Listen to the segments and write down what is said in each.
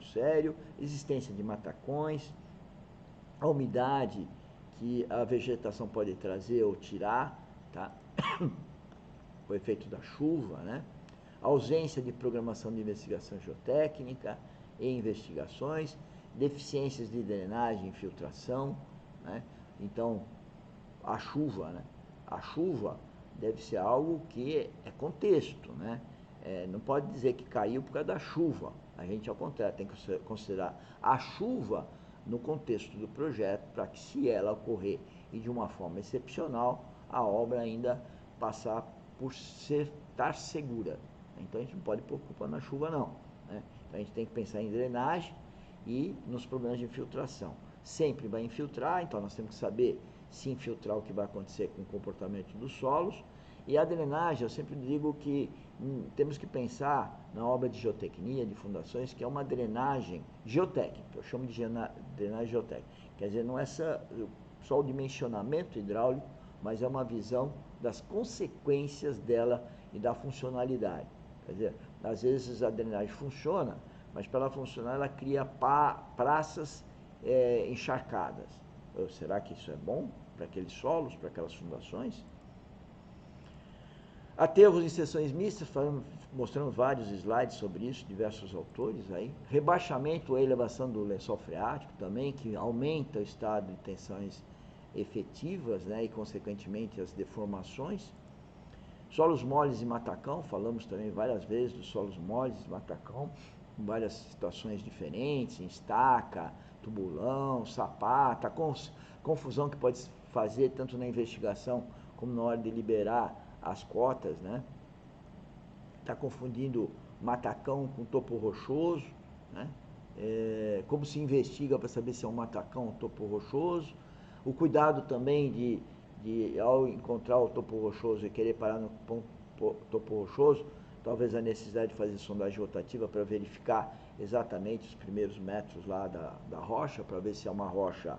muito sério, existência de matacões, a umidade que a vegetação pode trazer ou tirar, tá? O efeito da chuva, né? A ausência de programação de investigação geotécnica e investigações, deficiências de drenagem e infiltração, né? Então, a chuva, né? A chuva deve ser algo que é contexto, né? Não pode dizer que caiu por causa da chuva. A gente, ao contrário, tem que considerar a chuva no contexto do projeto, para que, se ela ocorrer e de uma forma excepcional, a obra ainda passar por estar segura. Então, a gente não pode pôr culpa na chuva, não, né? Então, a gente tem que pensar em drenagem e nos problemas de infiltração. Sempre vai infiltrar, então nós temos que saber se infiltrar, o que vai acontecer com o comportamento dos solos. E a drenagem, eu sempre digo que temos que pensar na obra de geotecnia, de fundações, que é uma drenagem geotécnica. Eu chamo de drenagem geotécnica. Quer dizer, não é só o dimensionamento hidráulico, mas é uma visão das consequências dela e da funcionalidade. Quer dizer, às vezes a drenagem funciona, mas para ela funcionar, ela cria praças encharcadas. Será que isso é bom para aqueles solos, para aquelas fundações? Aterros em seções mistas, mostrando vários slides sobre isso, diversos autores aí. Rebaixamento ou elevação do lençol freático também, que aumenta o estado de tensões efetivas, né, e consequentemente as deformações. Solos moles e matacão, falamos também várias vezes dos solos moles e matacão, em várias situações diferentes, em estaca, tubulão, sapata, confusão que pode fazer tanto na investigação como na hora de liberar as cotas, né? Está confundindo matacão com topo rochoso, né? Como se investiga para saber se é um matacão ou um topo rochoso. O cuidado também de ao encontrar o topo rochoso e querer parar no topo rochoso, talvez a necessidade de fazer sondagem rotativa para verificar exatamente os primeiros metros lá da rocha, para ver se é uma rocha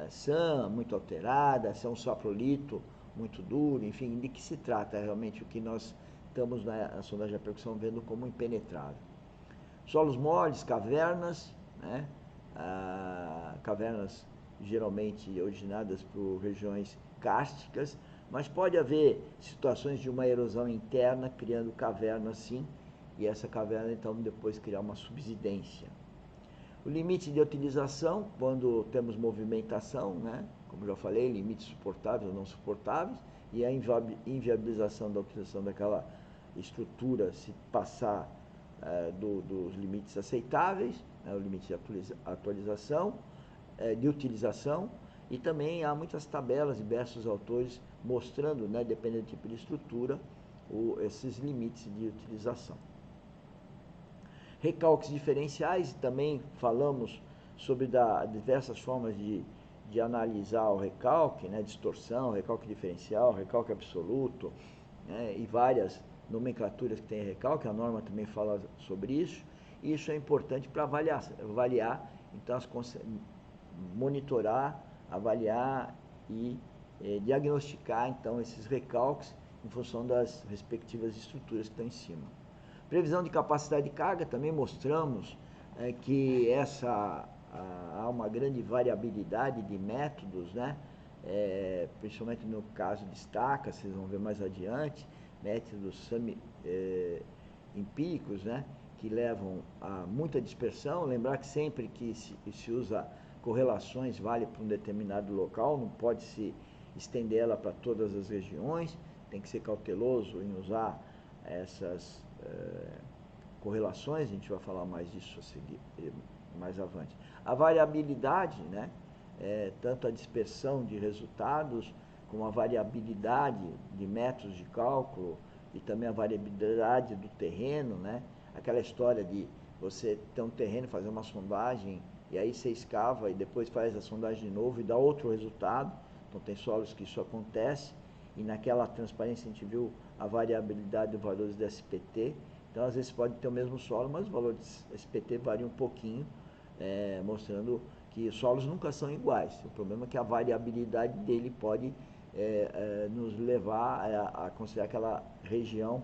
sã, muito alterada, se é um saprolito muito duro, enfim, de que se trata realmente o que nós estamos na sondagem de percussão vendo como impenetrável. Solos moles, cavernas, né? Cavernas geralmente originadas por regiões kársticas, mas pode haver situações de uma erosão interna criando cavernas, sim, e essa caverna então depois criar uma subsidência. O limite de utilização, quando temos movimentação, né? Como já falei, limites suportáveis ou não suportáveis, e a inviabilização da utilização daquela estrutura se passar dos limites aceitáveis, né? O limite de atualização, de utilização, e também há muitas tabelas, diversos autores mostrando, né, dependendo do tipo de estrutura, esses limites de utilização. Recalques diferenciais, também falamos sobre diversas formas de analisar o recalque, né, distorção, recalque diferencial, recalque absoluto, né, e várias nomenclaturas que tem recalque, a norma também fala sobre isso, e isso é importante para avaliar então, monitorar, avaliar e diagnosticar então esses recalques em função das respectivas estruturas que estão em cima. Previsão de capacidade de carga, também mostramos que há uma grande variabilidade de métodos, né? Principalmente no caso de estaca, vocês vão ver mais adiante, métodos empíricos, né? Que levam a muita dispersão. Lembrar que sempre que se usa correlações vale para um determinado local, não pode se estender ela para todas as regiões, tem que ser cauteloso em usar essas correlações, a gente vai falar mais disso a seguir, mais avante. A variabilidade, né? Tanto a dispersão de resultados, como a variabilidade de métodos de cálculo e também a variabilidade do terreno, né? Aquela história de você ter um terreno, fazer uma sondagem, e aí você escava e depois faz a sondagem de novo e dá outro resultado. Então tem solos que isso acontece, e naquela transparência a gente viu a variabilidade dos valores da SPT. Então às vezes pode ter o mesmo solo, mas o valor de SPT varia um pouquinho, mostrando que os solos nunca são iguais. O problema é que a variabilidade dele pode nos levar a considerar aquela região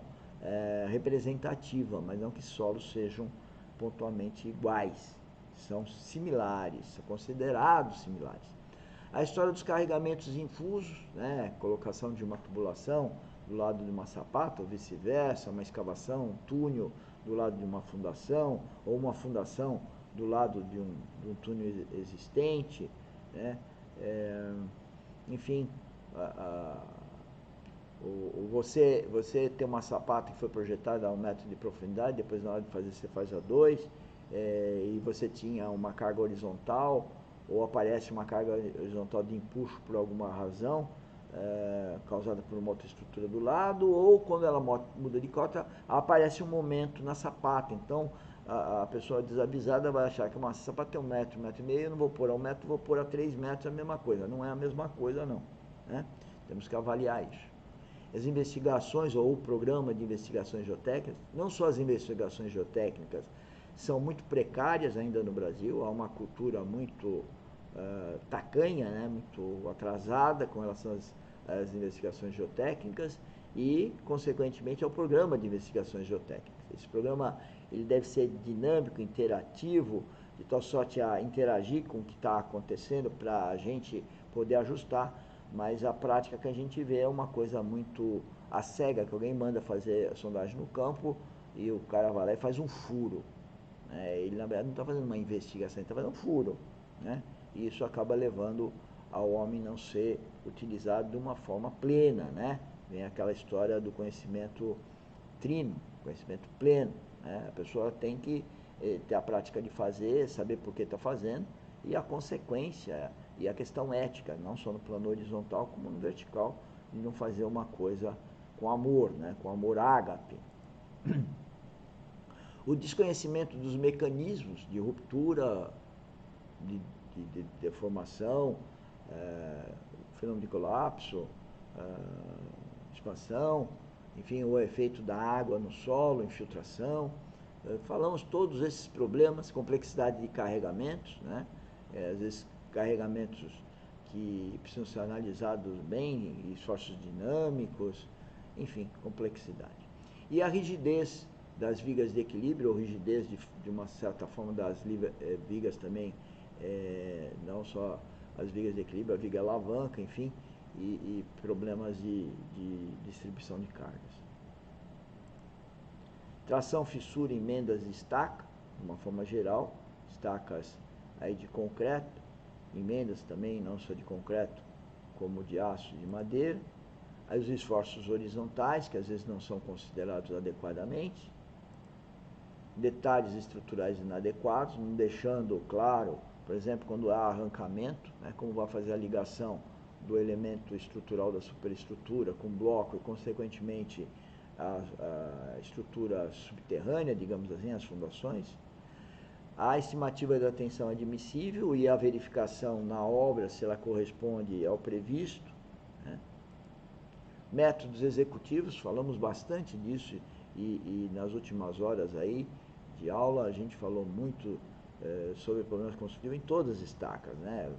representativa, mas não que solos sejam pontualmente iguais, são similares, são considerados similares. A história dos carregamentos infusos, né, colocação de uma tubulação do lado de uma sapata, ou vice-versa, uma escavação, um túnel do lado de uma fundação, ou uma fundação do lado de um túnel existente, né? Enfim, você tem uma sapata que foi projetada a 1 metro de profundidade, depois na hora de fazer você faz a 2, e você tinha uma carga horizontal, ou aparece uma carga horizontal de empuxo por alguma razão, causada por uma outra estrutura do lado, ou quando ela muda de cota, aparece um momento na sapata. Então, a pessoa desavisada vai achar que uma sapata tem 1 metro, 1,5 metro, eu não vou pôr a 1 metro, vou pôr a 3 metros, é a mesma coisa. Não é a mesma coisa, não, né? Temos que avaliar isso. As investigações ou o programa de investigações geotécnicas, não só as investigações geotécnicas, são muito precárias ainda no Brasil, há uma cultura muito tacanha, né, muito atrasada com relação às investigações geotécnicas e, consequentemente, ao programa de investigações geotécnicas. Esse programa ele deve ser dinâmico, interativo, de tal sorte a interagir com o que está acontecendo para a gente poder ajustar, mas a prática que a gente vê é uma coisa muito à cega, que alguém manda fazer a sondagem no campo e o cara vai lá e faz um furo. Ele, na verdade, não está fazendo uma investigação, ele está fazendo um furo, né? E isso acaba levando ao homem não ser utilizado de uma forma plena, né? Vem aquela história do conhecimento trino, conhecimento pleno, né? A pessoa tem que ter a prática de fazer, saber por que está fazendo, e a consequência e a questão ética, não só no plano horizontal como no vertical, de não fazer uma coisa com amor, né? Com amor ágape. O desconhecimento dos mecanismos de ruptura, de deformação, fenômeno de colapso, expansão, enfim, o efeito da água no solo, infiltração. Falamos todos esses problemas, complexidade de carregamentos, né? Às vezes carregamentos que precisam ser analisados bem, esforços dinâmicos, enfim, complexidade. E a rigidez das vigas de equilíbrio, ou rigidez de uma certa forma das vigas também, não só as vigas de equilíbrio, a viga alavanca, enfim, e problemas de distribuição de cargas. Tração, fissura, emendas e estaca, de uma forma geral, estacas aí de concreto, emendas também, não só de concreto, como de aço e de madeira. Aí os esforços horizontais, que às vezes não são considerados adequadamente, detalhes estruturais inadequados, não deixando claro, por exemplo, quando há arrancamento, né, como vai fazer a ligação do elemento estrutural da superestrutura com o bloco e, consequentemente, a estrutura subterrânea, digamos assim, as fundações. A estimativa da tensão admissível e a verificação na obra se ela corresponde ao previsto, né? Métodos executivos, falamos bastante disso e nas últimas horas aí de aula a gente falou muito sobre problemas construtivos em todas as estacas, né?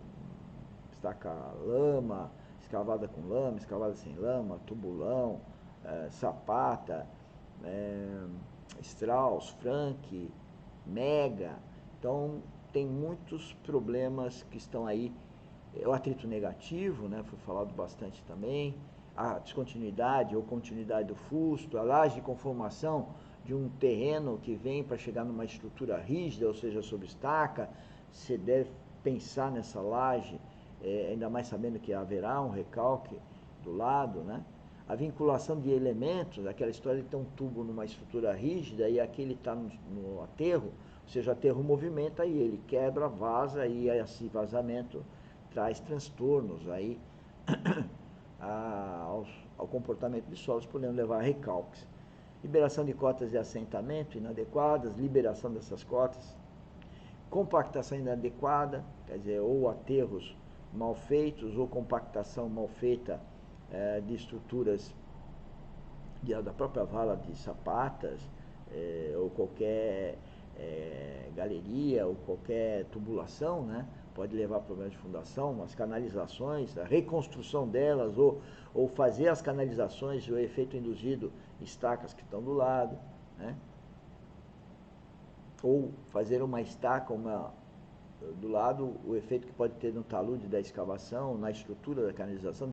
Estaca lama, escavada com lama, escavada sem lama, tubulão, sapata, Strauss, Frank, Mega. Então tem muitos problemas que estão aí. O atrito negativo, né, foi falado bastante também, a descontinuidade ou continuidade do fusto, a laje de conformação de um terreno que vem para chegar numa estrutura rígida, ou seja, sobre estaca. Você deve pensar nessa laje, ainda mais sabendo que haverá um recalque do lado, né? A vinculação de elementos, aquela história de ter um tubo numa estrutura rígida e aquele está no aterro, ou seja, o aterro movimenta e ele quebra, vaza e esse vazamento traz transtornos aí ao comportamento de solos, podendo levar a recalques. Liberação de cotas de assentamento inadequadas, liberação dessas cotas, compactação inadequada, quer dizer, ou aterros mal feitos, ou compactação mal feita de estruturas da própria vala de sapatas, ou qualquer galeria, ou qualquer tubulação, né? Pode levar a problemas de fundação, as canalizações, a reconstrução delas, ou fazer as canalizações, o efeito induzido, estacas que estão do lado, né? ou fazer uma estaca do lado, o efeito que pode ter no talude da escavação, na estrutura da canalização,